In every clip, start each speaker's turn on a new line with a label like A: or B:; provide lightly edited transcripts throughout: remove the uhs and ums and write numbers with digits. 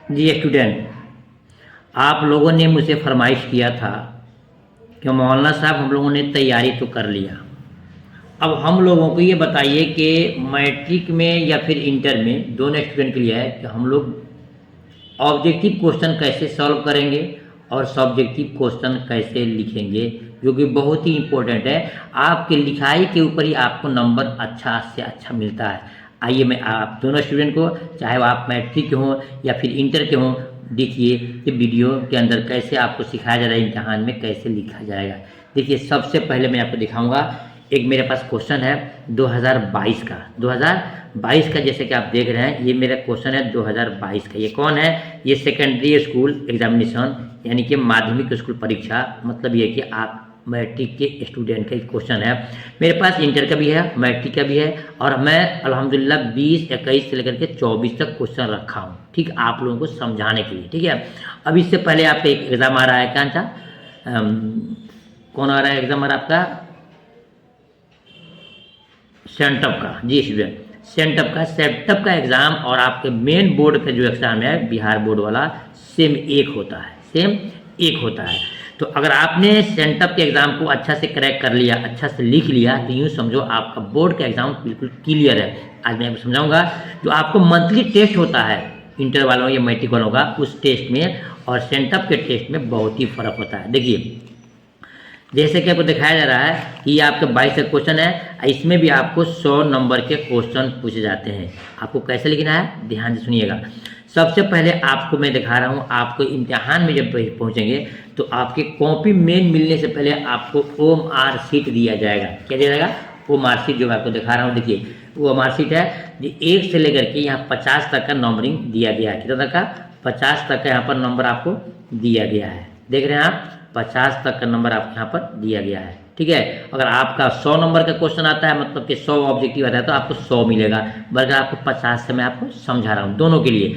A: जी student, आप लोगों ने मुझसे फरमाइश किया था कि मौलाना साहब हम लोगों ने तैयारी तो कर लिया, अब हम लोगों को ये बताइए कि मैट्रिक में या फिर इंटर में दोनों स्टूडेंट के लिए है कि हम लोग ऑब्जेक्टिव क्वेश्चन कैसे सॉल्व करेंगे और सब्जेक्टिव क्वेश्चन कैसे लिखेंगे, जो कि बहुत ही इम्पोर्टेंट है। आपके लिखाई के ऊपर ही आपको नंबर अच्छा से अच्छा मिलता है। आइए मैं आप दोनों स्टूडेंट को, चाहे वो आप मैट्रिक के हों या फिर इंटर के हों, देखिए कि वीडियो के अंदर कैसे आपको सिखाया जा रहा है, इम्तहान में कैसे लिखा जाएगा। देखिए सबसे पहले मैं आपको दिखाऊंगा, एक मेरे पास क्वेश्चन है 2022 का। 2022 का जैसे कि आप देख रहे हैं, ये मेरा क्वेश्चन है 2022 का। ये कौन है? ये सेकेंडरी स्कूल एग्जामिनेशन यानी कि माध्यमिक स्कूल परीक्षा, मतलब ये कि आप मैट्रिक के स्टूडेंट का क्वेश्चन है। मेरे पास इंटर का भी है, मैट्रिक का भी है, और मैं अल्हम्दुलिल्लाह 20, 21 से लेकर के 24 तक क्वेश्चन रखा हूँ, ठीक, आप लोगों को समझाने के लिए, ठीक है। अब इससे पहले आपका एक एग्ज़ाम आ रहा है, कौन सा कौन आ रहा है एग्ज़ाम आपका? सेंटअप का। जी स्टूडेंट, सेंटअप का एग्ज़ाम और आपके मेन बोर्ड का जो एग्ज़ाम है बिहार बोर्ड वाला, सेम एक होता है, सेम एक होता है। तो अगर आपने सेंटअप के एग्ज़ाम को अच्छा से क्रैक कर लिया, अच्छा से लिख लिया, तो यूँ समझो आपका बोर्ड का एग्ज़ाम बिल्कुल क्लियर है। आज मैं आपको समझाऊंगा जो आपको मंथली टेस्ट होता है इंटर वालों या मैट्रिक वालों का, उस टेस्ट में और सेंटअप के टेस्ट में बहुत ही फ़र्क होता है। देखिए जैसे कि आपको दिखाया जा रहा है कि ये आपका 22 का क्वेश्चन है, इसमें भी आपको 100 नंबर के क्वेश्चन पूछे जाते हैं। आपको कैसे लिखना है, ध्यान से सुनिएगा। सबसे पहले आपको मैं दिखा रहा हूँ, आपको इम्तिहान में जब पहुँचेंगे तो आपके कॉपी मेन मिलने से पहले आपको OMR शीट दिया जाएगा। क्या दिया जाएगा? OMR शीट, जो मैं आपको दिखा रहा हूँ। देखिए वो OMR शीट है, जो 1 से लेकर के यहाँ 50 तक का नंबरिंग दिया गया है। कितना तक का? 50 तक का यहाँ पर नंबर आपको दिया गया है। देख रहे हैं आप, 50 तक का नंबर आपको यहाँ पर दिया गया है, ठीक है। अगर आपका 100 नंबर का क्वेश्चन आता है, मतलब कि 100 ऑब्जेक्टिव आता है, तो आपको 100 मिलेगा। बल्कि आपको 50 से मैं आपको समझा रहा हूँ दोनों के लिए।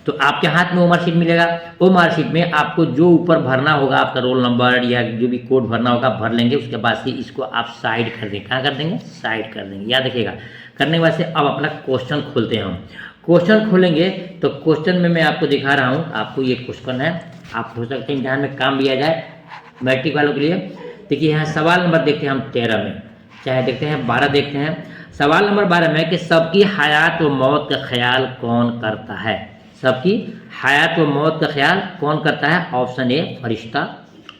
A: तो आपके हाथ में OMR शीट मिलेगा। OMR शीट में आपको जो ऊपर भरना होगा, आपका रोल नंबर या जो भी कोड भरना होगा भर लेंगे। उसके बाद से इसको आप साइड कर देंगे। कहाँ कर देंगे? साइड कर देंगे। याद रखिएगा। करने के बाद से अब अपना क्वेश्चन खोलते हैं हम। क्वेश्चन खोलेंगे तो क्वेश्चन में मैं आपको दिखा रहा हूँ, आपको ये क्वेश्चन है, आप हो सकते हैं इम्तिहान में काम लिया जाए मैट्रिक वालों के लिए। देखिए यहाँ सवाल नंबर देखते हैं हम 13 में, चाहे देखते हैं 12 देखते हैं। सवाल नंबर 12 में कि सबकी हयात व मौत का ख्याल कौन करता है? सबकी हयात व मौत का ख्याल कौन करता है? Option A Firishta,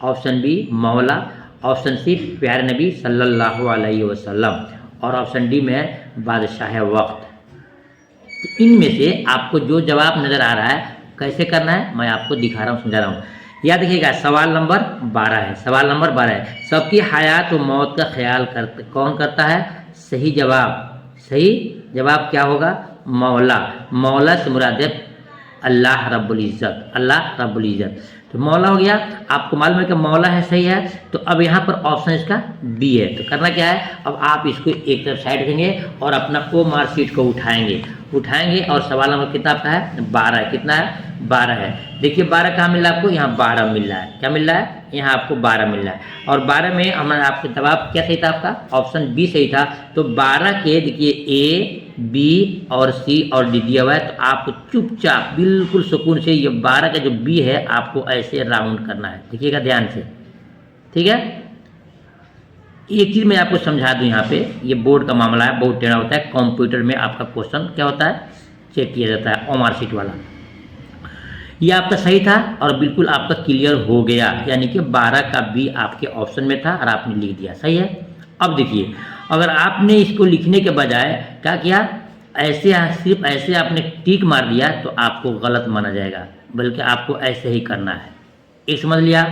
A: option B मौला, ऑप्शन सी प्यारे नबी सल्लल्लाहु अलैहि वसल्लम, और ऑप्शन डी में बादशाह वक्त। तो इनमें से आपको जो जवाब नज़र आ रहा है कैसे करना है मैं आपको दिखा रहा हूँ, समझा रहा हूँ। याद रखिएगा सवाल नंबर 12 है, सवाल नंबर 12 है, सबकी हयात व मौत का ख्याल कौन करता है? सही जवाब क्या होगा? मौला। मौला से मुराद है अल्लाह रब्बुल इज़्ज़त, अल्लाह रब्बुल इज़्ज़त। तो मौला हो गया, आपको मालूम है कि मौला है, सही है। तो अब यहाँ पर ऑप्शन इसका बी है। तो करना क्या है, अब आप इसको एक तरफ साइड रखेंगे और अपना OMR शीट को उठाएंगे और सवाल नंबर कितना आपका है? 12 है। कितना है? 12 है। देखिए 12 कहाँ मिल रहा है आपको? यहाँ 12 मिल रहा है। क्या मिल रहा है? यहाँ आपको 12 मिल रहा है। और 12 में हमारा आपका जवाब क्या सही था? आपका ऑप्शन बी सही था। तो 12 के देखिए ए, बी और सी और डी दिया हुआ है। तो आपको चुपचाप बिल्कुल सुकून से ये 12 का जो बी है आपको ऐसे राउंड करना है। देखिएगा ध्यान से, ठीक है। एक चीज़ मैं आपको समझा दूं, यहाँ पे ये बोर्ड का मामला है, बहुत टेढ़ा होता है। कंप्यूटर में आपका क्वेश्चन क्या होता है? चेक किया जाता है OMR शीट वाला। ये आपका सही था और बिल्कुल आपका क्लियर हो गया, यानी कि 12 का बी आपके ऑप्शन में था और आपने लिख दिया, सही है। अब देखिए अगर आपने इसको लिखने के बजाय क्या किया, ऐसे सिर्फ ऐसे आपने टिक मार दिया तो आपको गलत माना जाएगा, बल्कि आपको ऐसे ही करना है। ये समझ लिया,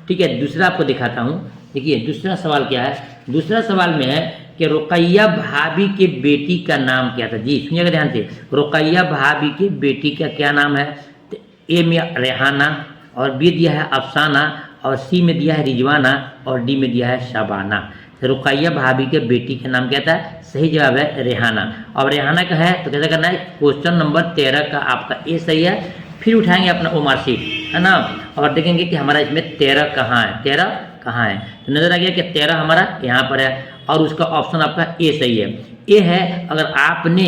A: ठीक है। दूसरा आपको दिखाता हूँ। देखिए दूसरा सवाल क्या है? दूसरा सवाल में है कि रुकैया भाभी के बेटी का नाम क्या था? जी सुनिएगा ध्यान से, रुकैया भाभी के बेटी का क्या नाम है? तो ए में रेहाना, और बी दिया है अफसाना, और सी में दिया है रिजवाना, और डी में दिया है शबाना। तो रुकैया भाभी के बेटी का नाम क्या था? सही जवाब है रेहाना। अब रेहाना का है तो कैसे करना है? क्वेश्चन नंबर 13 का आपका ए सही है। फिर उठाएंगे अपना OMR शीट, है ना, और देखेंगे कि हमारा इसमें 13 कहाँ है, 13 कहाँ है। तो नजर आ गया कि 13 हमारा यहाँ पर है और उसका ऑप्शन आपका ए सही है। ए है। अगर आपने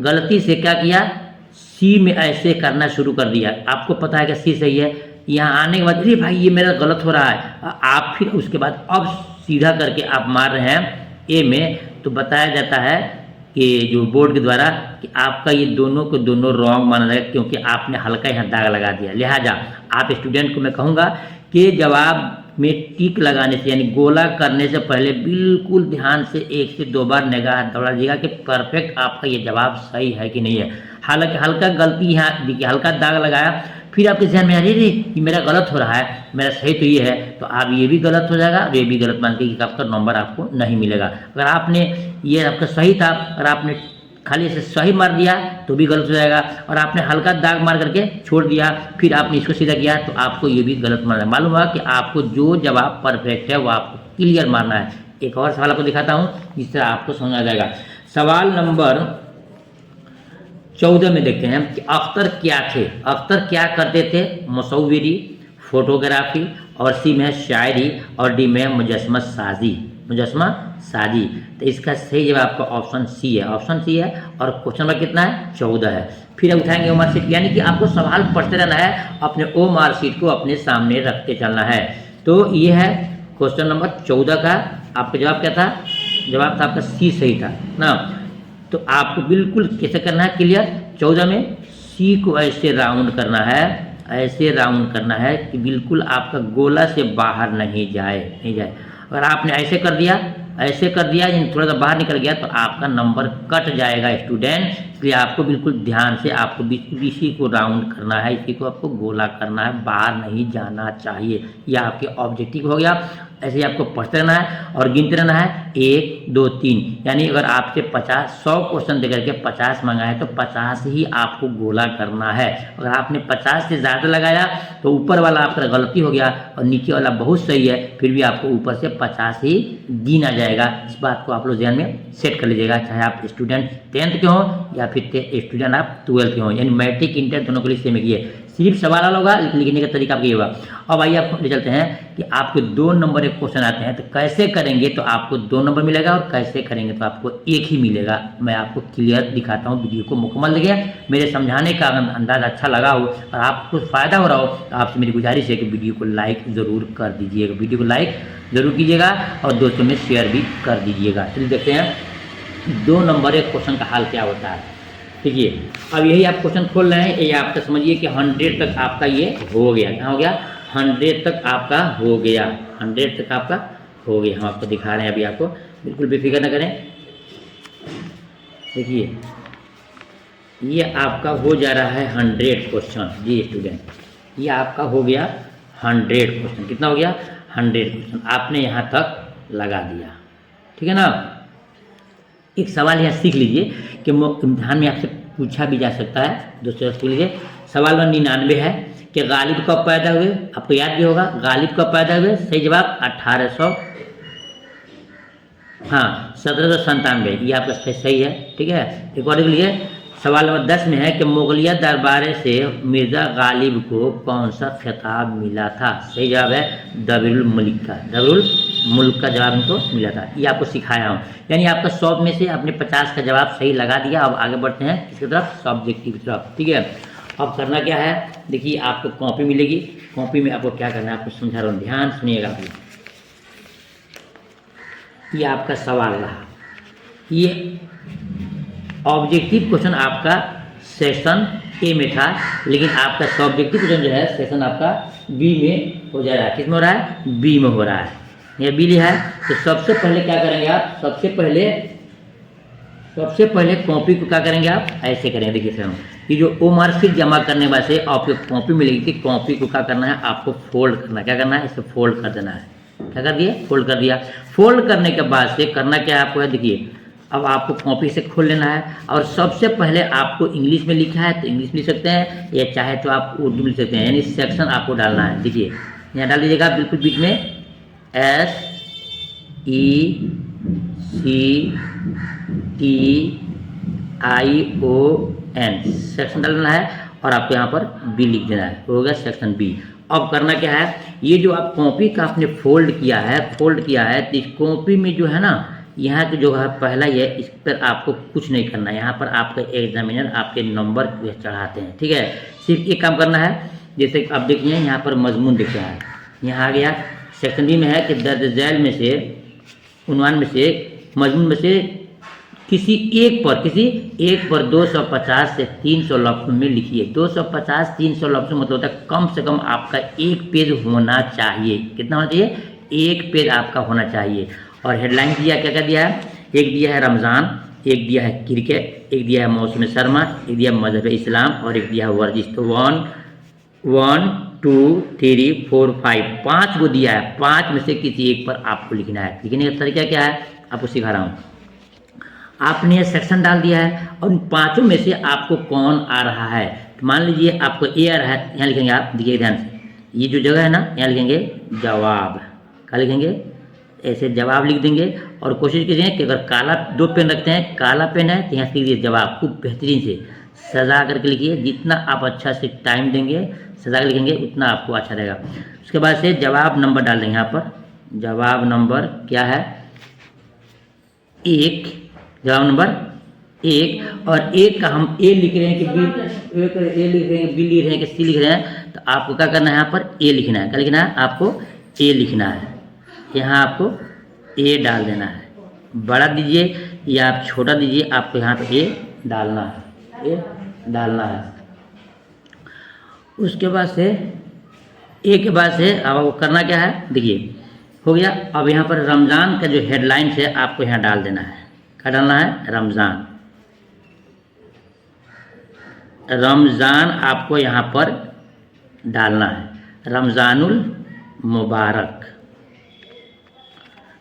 A: गलती से क्या किया, सी में ऐसे करना शुरू कर दिया, आपको पता है कि सी सही है, यहाँ आने के बाद अरे भाई ये मेरा गलत हो रहा है, आप फिर उसके बाद अब सीधा करके आप मार रहे हैं ए में, तो बताया जाता है कि जो बोर्ड के द्वारा कि आपका ये दोनों को दोनों रॉन्ग माना जाएगा, क्योंकि आपने हल्का यहाँ दाग लगा दिया। लिहाजा आप स्टूडेंट को मैं कहूँगा कि जवाब में टिक लगाने से यानी गोला करने से पहले बिल्कुल ध्यान से 1 से 2 बार निगाह दौड़ा दीजिएगा कि परफेक्ट आपका ये जवाब सही है कि नहीं है। हालांकि हल्का गलती यहाँ देखिए, हल्का दाग लगाया, फिर आपके ध्यान में अरे रे ये मेरा गलत हो रहा है, मेरा सही तो ये है, तो आप ये भी गलत हो जाएगा और ये भी गलत मान के कि आपका नंबर आपको नहीं मिलेगा। अगर आपने ये आपका सही था और आपने खाली से सही मार दिया तो भी गलत हो जाएगा, और आपने हल्का दाग मार करके छोड़ दिया फिर आपने इसको सीधा किया तो आपको ये भी गलत मारना है। मालूम हुआ कि आपको जो जवाब परफेक्ट है वो आपको क्लियर मारना है। एक और सवाल आपको दिखाता हूँ जिससे आपको समझ आ जाएगा। सवाल नंबर 14 में देखते हैं कि अख्तर क्या थे। अख्तर क्या करते थे? मुसव्विरी, फोटोग्राफी, और सी में शायरी, और डी में मुजस्समा साजी। मुजस्समा साजी, तो इसका सही जवाब आपका ऑप्शन सी है। ऑप्शन सी है और क्वेश्चन नंबर कितना है? 14 है। फिर अब उठाएंगे ओ मार्कशीट, यानी कि आपको सवाल पढ़ते रहना है, अपने ओ मार्कशीट को अपने सामने रखते चलना है। तो ये है क्वेश्चन नंबर 14 का आपका जवाब क्या था? जवाब था आपका सी सही था ना। तो आपको बिल्कुल कैसे करना है क्लियर? 14 में सी को ऐसे राउंड करना है, ऐसे राउंड करना है कि बिल्कुल आपका गोला से बाहर नहीं जाए। अगर आपने ऐसे कर दिया यानी थोड़ा सा बाहर निकल गया तो आपका नंबर कट जाएगा स्टूडेंट। इसलिए आपको बिल्कुल ध्यान से आपको इसी को राउंड करना है, इसी को आपको गोला करना है, बाहर नहीं जाना चाहिए। यह आपके ऑब्जेक्टिव हो गया। ऐसे ही आपको पढ़ते रहना है और गिनते रहना है 1 2 3, यानी अगर आपसे 100 क्वेश्चन देकर के 50 मंगाए तो 50 ही आपको गोला करना है। अगर आपने 50 से ज़्यादा लगाया तो ऊपर वाला आपका गलती हो गया और नीचे वाला बहुत सही है, फिर भी आपको ऊपर से 50 ही गिना जाएगा। इस बात को आप लोग ध्यान में सेट कर लीजिएगा, चाहे आप स्टूडेंट 10th के हों या फिर स्टूडेंट आप 12th के हों, यानी मैट्रिक इंटर दोनों के लिए सेम है। सिर्फ सवाल अलग होगा, लिखने का तरीका आपका ये होगा। अब आइए आपको ले चलते हैं कि आपको 2 नंबर एक क्वेश्चन आते हैं, तो कैसे करेंगे तो आपको 2 नंबर मिलेगा और कैसे करेंगे तो आपको 1 ही मिलेगा। मैं आपको क्लियर दिखाता हूँ, वीडियो को मुकम्मल देखिए। मेरे समझाने का अंदाज अच्छा लगा हो और आपको फ़ायदा हो रहा हो तो आपसे मेरी गुजारिश है कि वीडियो को लाइक ज़रूर कर दीजिएगा, वीडियो को लाइक ज़रूर कीजिएगा और दोस्तों में शेयर भी कर दीजिएगा। चलिए देखते हैं 2 नंबर एक क्वेश्चन का हाल क्या होता है। देखिए अब यही आप क्वेश्चन खोल रहे हैं, ये आपका समझिए कि 100 तक आपका ये हो गया। क्या हो गया? 100 तक आपका हो गया, 100 तक आपका हो गया। हम आपको दिखा रहे हैं, अभी आपको बिल्कुल बेफिक्र न करें। देखिए ये आपका हो जा रहा है 100 क्वेश्चन जी स्टूडेंट, ये आपका हो गया 100 क्वेश्चन। कितना हो गया? 100 क्वेश्चन आपने यहाँ तक लगा दिया, ठीक है ना। एक सवाल यहाँ सीख लीजिए कि इम्तिहान में आपसे पूछा भी जा सकता है। दोस्तों सीख लीजिए, सवाल नंबर 99 है कि गालिब कब पैदा हुए? आपको याद भी होगा, गालिब कब पैदा हुए? सही जवाब 1797, ये आपका सही है, ठीक है। एक और लिए सवाल नंबर 10 में है कि मुगलिया दरबार से मिर्ज़ा गालिब को कौन सा खिताब मिला था? सही जवाब है दबीरुल मुल्क का, दबीरुल मुल्क का जवाब इनको मिला था। ये आपको सिखाया हूँ, यानी आपका 100 में से आपने 50 का जवाब सही लगा दिया। अब आगे बढ़ते हैं किसकी तरफ? सब्जेक्टिव की तरफ, ठीक है। अब करना क्या है? देखिए आपको कॉपी मिलेगी, कॉपी में आपको क्या करना है आपको समझा रहा हूँ, ध्यान सुनिएगा। ये आपका सवाल रहा, ये ऑब्जेक्टिव क्वेश्चन आपका सेशन ए में था, लेकिन आपका सब्जेक्टिव क्वेश्चन जो है सेशन आपका बी में हो जा रहा है। किस में हो रहा है? बी में हो रहा है, यह बी लिखा है। तो सबसे पहले क्या करेंगे आप? सबसे पहले कॉपी को क्या करेंगे आप? ऐसे करेंगे। देखिए सर, ये जो ओ मार्कशीट जमा करने वाले आपको कॉपी मिलेगी थी, कॉपी को क्या करना है आपको? फोल्ड करना। क्या करना है? इसे फोल्ड कर देना है। क्या कर दिए? फोल्ड कर दिया। फोल्ड करने के बाद से करना क्या है आपको है? देखिए अब आपको कॉपी से खोल लेना है और सबसे पहले आपको इंग्लिश में लिखा है तो इंग्लिश में लिख सकते हैं, या चाहे तो आप उर्दू में लिख सकते हैं, यानी सेक्शन आपको डालना है। देखिए यहाँ डाल दीजिएगा बिल्कुल बीच में SECTION सेक्शन डालना है और आपको यहाँ पर बी लिख देना है, हो गया सेक्शन बी। अब करना क्या है? ये जो आप कॉपी का आपने फोल्ड किया है तो इस कॉपी में जो है ना यहाँ के जो है पहला ही है, इस पर आपको कुछ नहीं करना है। यहाँ पर आपका एग्जामिनर आपके नंबर चढ़ाते हैं, ठीक है। सिर्फ एक काम करना है, जैसे आप देखिए यहाँ पर मजमून दिख रहा है, यहाँ आ गया सेक्शन बी में है कि दर्ज झैल में से उन्वान में से मजमून में से किसी एक पर 250 से 300 लफ्ज़ में लिखिए। 250-300 लफ्ज़ मतलब होता है कम से कम आपका एक पेज होना चाहिए। कितना होना चाहिए? एक पेज आपका होना चाहिए। और हेडलाइन दिया क्या क्या दिया है? एक दिया है रमज़ान, एक दिया है क्रिकेट, एक दिया है मौसम सरमा, एक दिया है मजहब इस्लाम और एक दिया है वर्जिश। तो 1 2 3 4 5 5 को दिया है। 5 में से किसी एक पर आपको लिखना है। लिखने का तरीका क्या है आपको सिखा रहा हूँ। आपने ये सेक्शन डाल दिया है और उन पाँचों में से आपको कौन आ रहा है। तो मान लीजिए आपको ए आ रहा है, यहाँ लिखेंगे आप, देखिए ध्यान से, ये जो जगह है ना, यहाँ लिखेंगे जवाब। क्या लिखेंगे? ऐसे जवाब लिख देंगे। और कोशिश कीजिए कि अगर काला 2 पेन रखते हैं, काला पेन है तो यहाँ से लिखिए जवाब, खूब बेहतरीन से सजा करके लिखिए। जितना आप अच्छा से टाइम देंगे, सजा कर लिखेंगे, उतना आपको अच्छा रहेगा। उसके बाद से जवाब नंबर डाल देंगे। यहाँ पर जवाब नंबर क्या है? 1, जवाब नंबर 1। और 1 का हम ए लिख रहे हैं कि बी, एक ए लिख रहे हैं, बी लिख रहे हैं कि सी लिख रहे हैं, तो आपको क्या करना है? यहाँ पर ए लिखना है। क्या लिखना है? आपको ए लिखना है। यहाँ आपको ए डाल देना है। बड़ा दीजिए या आप छोटा दीजिए, आपको यहाँ पर ए डालना है, ए डालना है। उसके बाद से ए के बाद से अब करना क्या है? देखिए हो गया। अब यहाँ पर रमज़ान का जो हेडलाइन है आपको यहाँ डाल देना है। क्या डालना है? रमज़ान। रमज़ान आपको यहाँ पर डालना है, रमज़ानुल मुबारक।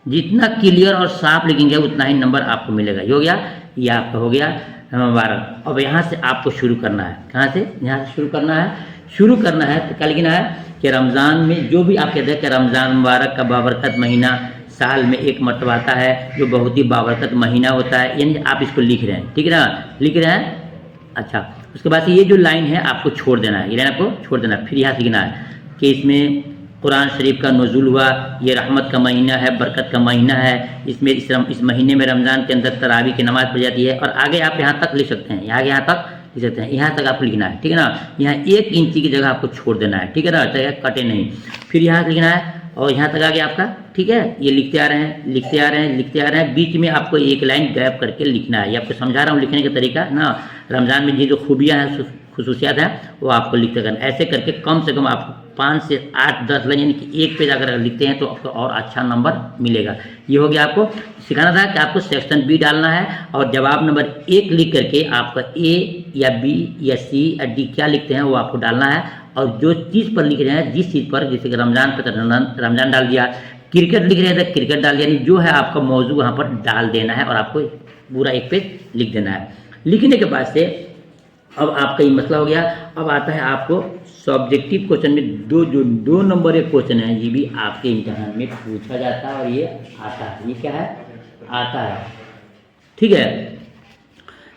A: जितना क्लियर और साफ लिखेंगे उतना ही नंबर आपको मिलेगा। ये हो गया, ये आपका हो गया मुबारक। अब यहाँ से आपको शुरू करना है। कहाँ से? यहाँ से शुरू करना है। शुरू करना है तो क्या लिखना है कि रमज़ान में जो भी आप कहते हैं कि रमज़ान मुबारक का बाबरकत महीना साल में एक मरतबा आता है, जो बहुत ही बाबरकत महीना होता है, यानी आप इसको लिख रहे हैं, ठीक है ना? लिख रहे हैं। अच्छा, उसके बाद से ये जो लाइन है आपको छोड़ देना है, ये लाइन आपको छोड़ देना है। फिर यहाँ लिखना है कि इसमें कुरान शरीफ का नुज़ूल हुआ, ये रहमत का महीना है, बरकत का महीना है, इसमें इस महीने में रमज़ान के अंदर तरावी की नमाज़ पढ़ी जाती है। और आगे आप यहाँ तक लिख सकते हैं, यहाँ तक लिख सकते हैं, यहाँ तक आपको लिखना है, ठीक है ना? यहाँ 1 इंची की जगह आपको छोड़ देना है, ठीक है ना? चाहे कटे नहीं। फिर यहाँ लिखना है और यहाँ तक आ गया आपका, ठीक है? ये लिखते आ रहे हैं, लिखते आ रहे हैं, लिखते आ रहे हैं। बीच में आपको एक लाइन गैप करके लिखना है। ये आपको समझा रहा हूँ लिखने का तरीका ना। रमज़ान में जो खूबियाँ हैं, खुसूसियात हैं, वो आपको लिखते करना। ऐसे करके कम से कम आपको 5 से 8-10 लाइन, यानी कि एक पेज अगर लिखते हैं तो आपको और अच्छा नंबर मिलेगा। ये हो गया। आपको सिखाना था कि आपको सेक्शन बी डालना है और जवाब नंबर 1 लिख करके आपका ए या बी या सी या डी क्या लिखते हैं वो आपको डालना है। और जो चीज़ पर लिख रहे हैं, जिस चीज़ पर, जैसे कि रमज़ान पर तो रमज़ान डाल दिया, क्रिकेट लिख रहे हैं तो क्रिकेट डाल दिया, यानी जो है आपका मौजू वहाँ पर डाल देना है और आपको पूरा एक पेज लिख देना है। लिखने के बाद से अब आपका ये मसला हो गया। अब आता है आपको सब्जेक्टिव क्वेश्चन में जो 2 नंबर एक क्वेश्चन है, ये भी आपके इम्तिहान में पूछा जाता है और ये आता है। ये क्या है? आता है, ठीक है?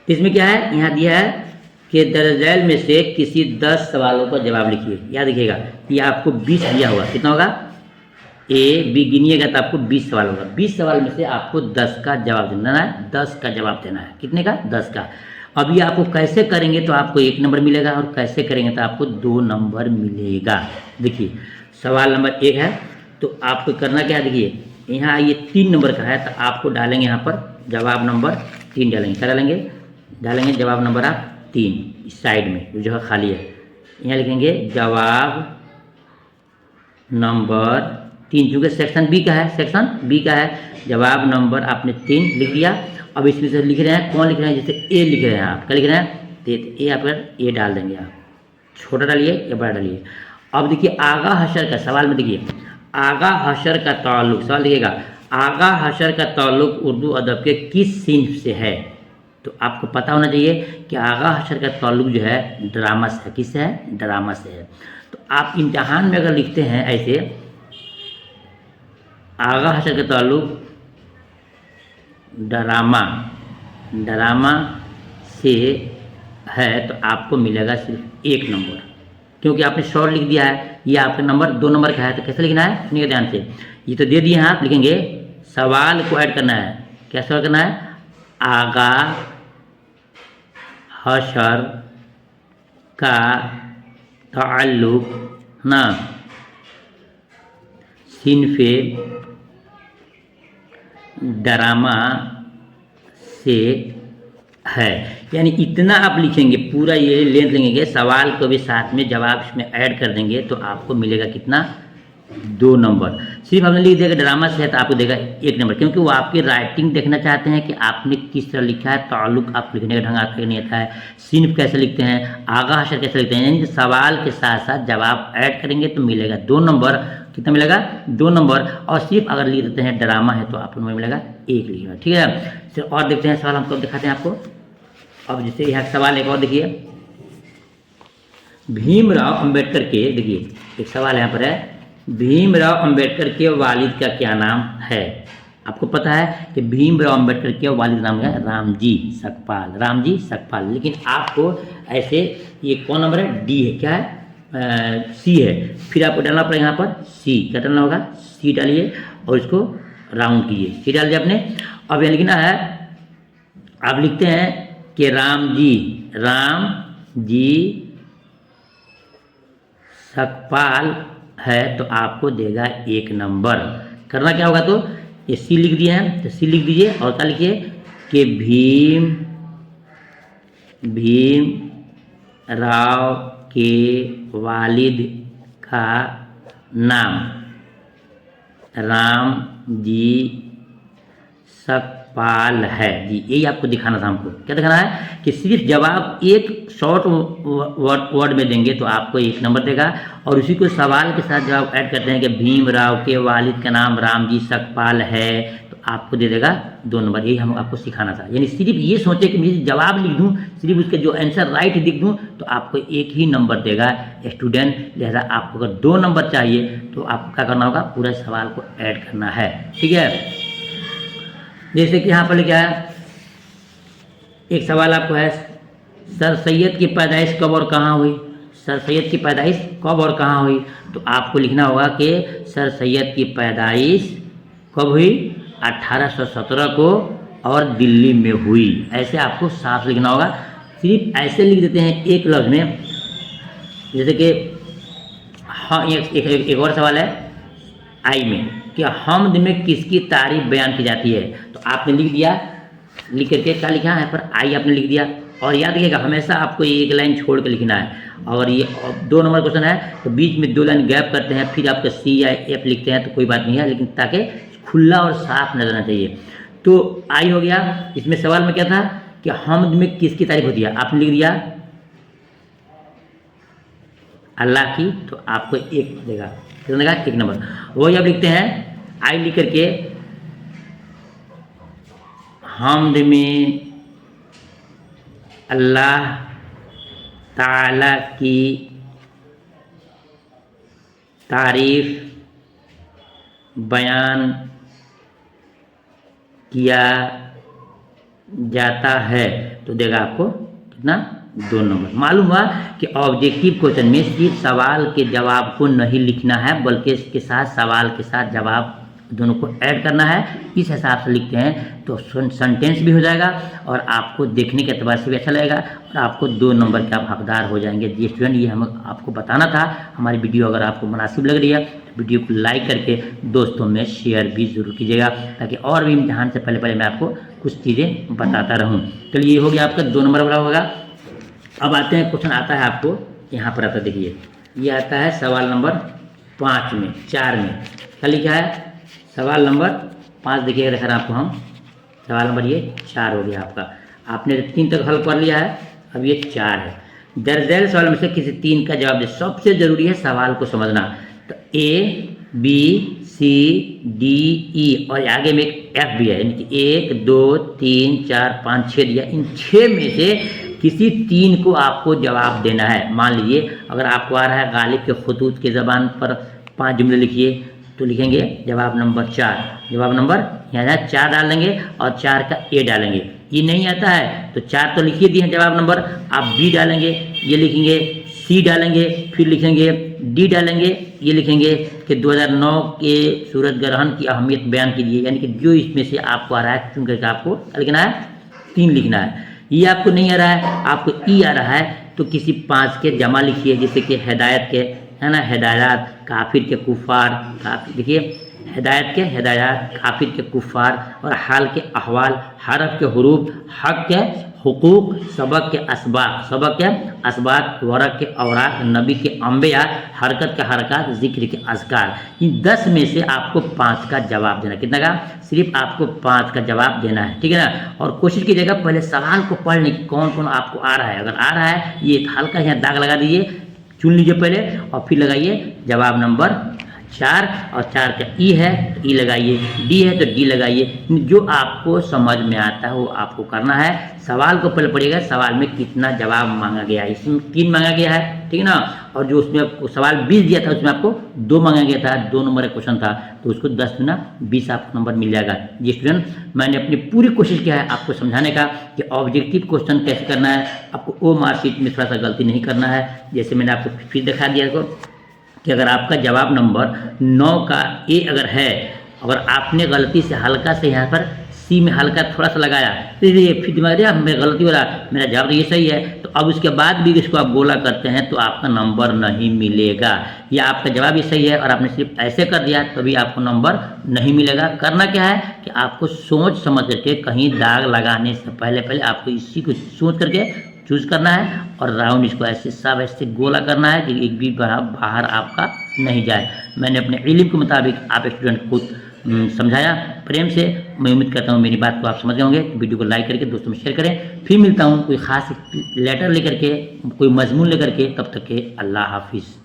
A: इसमें क्या है? यहाँ दिया है कि दर्ज झैल में से किसी 10 सवालों का जवाब लिखिए। याद रखिएगा, ये आपको 20 दिया होगा। कितना होगा? ए बी गिनिएगा तो आपको 20 सवाल होगा। 20 सवाल में से आपको 10 का जवाब देना है। 10 का जवाब देना है। कितने का? 10 का। अब ये आपको कैसे करेंगे तो आपको 1 नंबर मिलेगा और कैसे करेंगे तो आपको 2 नंबर मिलेगा। देखिए सवाल नंबर 1 है तो आपको करना क्या है? देखिए यहाँ ये 3 नंबर का है तो आपको डालेंगे यहाँ पर जवाब नंबर 3 डालेंगे। क्या डालेंगे? डालेंगे जवाब नंबर आप 3 इस साइड में जो जगह खाली है, यहाँ लिखेंगे जवाब नंबर 3। चूँकि सेक्शन बी का है, सेक्शन बी का है, जवाब नंबर आपने 3 लिख दिया। अब इसमें से लिख रहे हैं, कौन लिख रहे हैं? जैसे ए लिख रहे हैं आप, क्या लिख रहे हैं? तो ए आप ए डाल देंगे। आप छोटा डालिए या बड़ा डालिए। अब देखिए आगा हशर का सवाल में, देखिए आगा हशर का ताल्लुक, सवाल देखिएगा, आगा हशर का ताल्लुक उर्दू अदब के किस सिन्फ से है? तो आपको पता होना चाहिए कि आगा हशर का ताल्लुक जो है ड्रामा से है। किससे है? ड्रामा से है। तो आप इम्तिहान में अगर लिखते हैं ऐसे, आगा हशर का ताल्लुक ड्रामा से है तो आपको मिलेगा सिर्फ 1 नंबर, क्योंकि आपने शॉर्ट लिख दिया है। ये आपका नंबर 2 नंबर का है तो कैसे लिखना है? सुनिए ध्यान से। ये तो दे दिए हैं, आप लिखेंगे सवाल को ऐड करना है। क्या सवाल करना है? आगा हशर का ताल्लुक ना सिन्फ़े डरामा से है। यानी इतना आप लिखेंगे, पूरा ये लेंथ लेंगे, सवाल को भी साथ में जवाब इसमें ऐड कर देंगे तो आपको मिलेगा कितना? 2 नंबर। सिर्फ आपने लिख देगा ड्रामा से है तो आपको देगा 1 नंबर, क्योंकि वो आपकी राइटिंग देखना चाहते हैं कि आपने किस तरह लिखा है, ताल्लुक आप लिखने का ढंग आपका नहीं आता है, सिन्फ कैसे लिखते हैं, आगा हशर कैसे लिखते हैं। यानी कि सवाल के साथ साथ जवाब ऐड करेंगे तो मिलेगा 2 नंबर। कितना मिलेगा? 2 नंबर। और सिर्फ अगर लिख देते हैं ड्रामा है तो आपको नंबर मिलेगा 1 लिखेगा। ठीक है, फिर और देखते हैं सवाल, हमको दिखाते हैं आपको। अब जैसे यहाँ सवाल एक और देखिए, भीमराव अंबेडकर के, देखिए एक सवाल यहाँ पर है, भीमराव अंबेडकर के वालिद का क्या नाम है? आपको पता है कि भीमराव अंबेडकर के वालिद नाम है रामजी सकपाल, रामजी सकपाल। लेकिन आपको ऐसे, ये कौन नंबर है? डी है, क्या है? सी है। फिर आपको डालना पड़ेगा यहाँ पर सी, क्या डालना होगा? सी डालिए और इसको राउंड कीजिए, सी डाल दिया आपने। अब यह लिखना है, आप लिखते हैं कि राम जी सकपाल है तो आपको देगा 1 नंबर। करना क्या होगा? तो ये सी लिख दिए हैं तो सी लिख दीजिए और क्या लिखिए कि भीम राव के वालिद का नाम राम जी सकपाल है जी। यही आपको दिखाना था हमको। क्या दिखाना है? कि सिर्फ जवाब एक शॉर्ट वर्ड में देंगे तो आपको 1 नंबर देगा, और उसी को सवाल के साथ जवाब ऐड करते हैं कि भीमराव के वालिद का नाम रामजी सकपाल है तो आपको दे देगा 2 नंबर। यही हम आपको सिखाना था। यानी सिर्फ ये सोचे कि मुझे जवाब लिख दूँ, सिर्फ उसके जो आंसर राइट लिख दूँ तो आपको 1 ही नंबर देगा स्टूडेंट। लिहाजा आपको अगर 2 नंबर चाहिए तो आपको क्या करना होगा? पूरा सवाल को ऐड करना है। ठीक है, जैसे कि यहाँ पर लिखा है, एक सवाल आपको है, सर सैयद की पैदाइश कब और कहाँ हुई? सर सैयद की पैदाइश कब और कहाँ हुई? तो आपको लिखना होगा कि सर सैयद की पैदाइश कब हुई? 1817 को और दिल्ली में हुई। ऐसे आपको साफ लिखना होगा। सिर्फ ऐसे लिख देते हैं एक लफ्ज़ में, जैसे कि हाँ, एक और सवाल है आई में कि हमद में किसकी तारीफ बयान की जाती है? तो आपने लिख दिया, लिख करके क्या लिखा है पर आई आपने लिख दिया। और याद रखिएगा हमेशा आपको एक लाइन छोड़ के लिखना है। और ये 2 नंबर क्वेश्चन है तो बीच में 2 लाइन गैप करते हैं, फिर आपका सी या एफ लिखते हैं तो कोई बात नहीं है, लेकिन ताकि खुला और साफ नजर आना चाहिए। तो आई हो गया। इसमें सवाल में क्या था कि हमद में किसकी तारीफ होती है? आपने लिख दिया अल्लाह की, तो आपको 1 देगा। कितना देगा? 1 नंबर। वही आप लिखते हैं आई लिख करके हमद में अल्लाह ताला की तारीफ बयान किया जाता है तो देगा आपको कितना? 2 नंबर। मालूम हुआ कि ऑब्जेक्टिव क्वेश्चन में सिर्फ सवाल के जवाब को नहीं लिखना है बल्कि इसके साथ सवाल के साथ जवाब दोनों को ऐड करना है। इस हिसाब से लिखते हैं तो सेंटेंस भी हो जाएगा और आपको देखने के एतबार से भी अच्छा लगेगा और आपको 2 नंबर के आप हकदार हो जाएंगे। जी स्टूडेंट, ये हम आपको बताना था। हमारी वीडियो अगर आपको मुनासिब लग रही है तो वीडियो को लाइक करके दोस्तों में शेयर भी ज़रूर कीजिएगा ताकि और भी इम्तिहान से पहले मैं आपको कुछ चीज़ें बताता रहूँ। चलिए, ये हो गया आपका 2 नंबर वाला होगा। अब आते हैं, क्वेश्चन आता है आपको यहाँ पर आता है, देखिए ये आता है सवाल नंबर 5 में 4 में क्या लिखा है? सवाल नंबर 5 देखिएगा, देखा आपको हम सवाल नंबर ये 4 हो गया आपका। आपने 3 तक हल कर लिया है, अब ये 4 है। दर्जैल सवाल में से किसी 3 का जवाब दे। सबसे ज़रूरी है सवाल को समझना। तो A B C D E और आगे में एक एफ भी है, यानी कि 1 2 3 4 5 6 दिया। इन 6 में से किसी 3 को आपको जवाब देना है। मान लीजिए अगर आपको आ रहा है गालिब के खतूत की ज़बान पर 5 जुमले लिखिए तो लिखेंगे जवाब नंबर 4। जवाब नंबर यहाँ 4 डाल देंगे और 4 का ए डालेंगे। ये नहीं आता है तो 4 तो लिखिए दिए हैं जवाब नंबर, आप बी डालेंगे, ये लिखेंगे सी डालेंगे, फिर लिखेंगे डी डालेंगे, ये लिखेंगे कि 2009 के सूरज ग्रहण की अहमियत बयान कीजिए, यानी कि जो इसमें से आपको आ रहा है चुन करके आपको क्या लिखना है, 3 लिखना है। ये आपको नहीं आ रहा है, आपको ई आ रहा है, तो किसी 5 के जमा लिखिए, जैसे कि हिदायत के, है ना, हिदायत, काफिर के कुफार, काफिर देखिए हिदायत के हिदायत, काफिर के कुफार, और हाल के अहवाल, हरफ के हरूफ, हक के हुकूक, सबक के असबाब, सबक के असबाब, वरक के औराक, नबी के अम्बिया, हरकत के हरकत, जिक्र के अज़कार। इन 10 में से आपको 5 का जवाब देना। कितना का? सिर्फ आपको 5 का जवाब देना है, ठीक है ना। और कोशिश कीजिएगा पहले सवाल को पढ़ लें कि कौन कौन आपको आ रहा है। अगर आ रहा है ये हल्का यहाँ दाग लगा दीजिए, चुन लीजिए पहले, और फिर लगाइए जवाब नंबर 4, और 4 का ई है तो ई लगाइए, डी है तो डी लगाइए। जो आपको समझ में आता है वो आपको करना है। सवाल को पहले पढ़िएगा, सवाल में कितना जवाब मांगा गया है। इसमें 3 मांगा गया है, ठीक है ना। और जो उसमें आपको सवाल 20 दिया था उसमें आपको 2 मांगा गया था, 2 नंबर का क्वेश्चन था, तो उसको 10 गुना 20 आपको नंबर मिल जाएगा। जी स्टूडेंट, मैंने अपनी पूरी कोशिश किया है आपको समझाने का कि ऑब्जेक्टिव क्वेश्चन कैसे करना है। आपको ओ मार्कशीट में थोड़ा सा गलती नहीं करना है, जैसे मैंने आपको फिर दिखा दिया को कि अगर आपका जवाब नंबर 9 का ए अगर है, अगर आपने गलती से हल्का से यहाँ पर सी में हल्का थोड़ा सा लगाया, तो ये फिर दिमाग दिया मेरा गलती हो रहा, मेरा जवाब तो ये सही है, तो अब उसके बाद भी इसको आप गोला करते हैं तो आपका नंबर नहीं मिलेगा। या आपका जवाब ये सही है और आपने सिर्फ ऐसे कर दिया तो भी आपको नंबर नहीं मिलेगा। करना क्या है कि आपको सोच समझ करके, कहीं दाग लगाने से पहले आपको इसी को सोच करके चूज करना है, और राउंड इसको ऐसे सब ऐसे गोला करना है कि एक भी बाहर आपका नहीं जाए। मैंने अपने इल्म के मुताबिक आप स्टूडेंट को समझाया प्रेम से। मैं उम्मीद करता हूँ मेरी बात को आप समझ गए होंगे। वीडियो को लाइक करके दोस्तों में शेयर करें। फिर मिलता हूँ कोई ख़ास लेटर लेकर के, कोई मजमून लेकर के, तब तक के अल्लाह हाफिज़।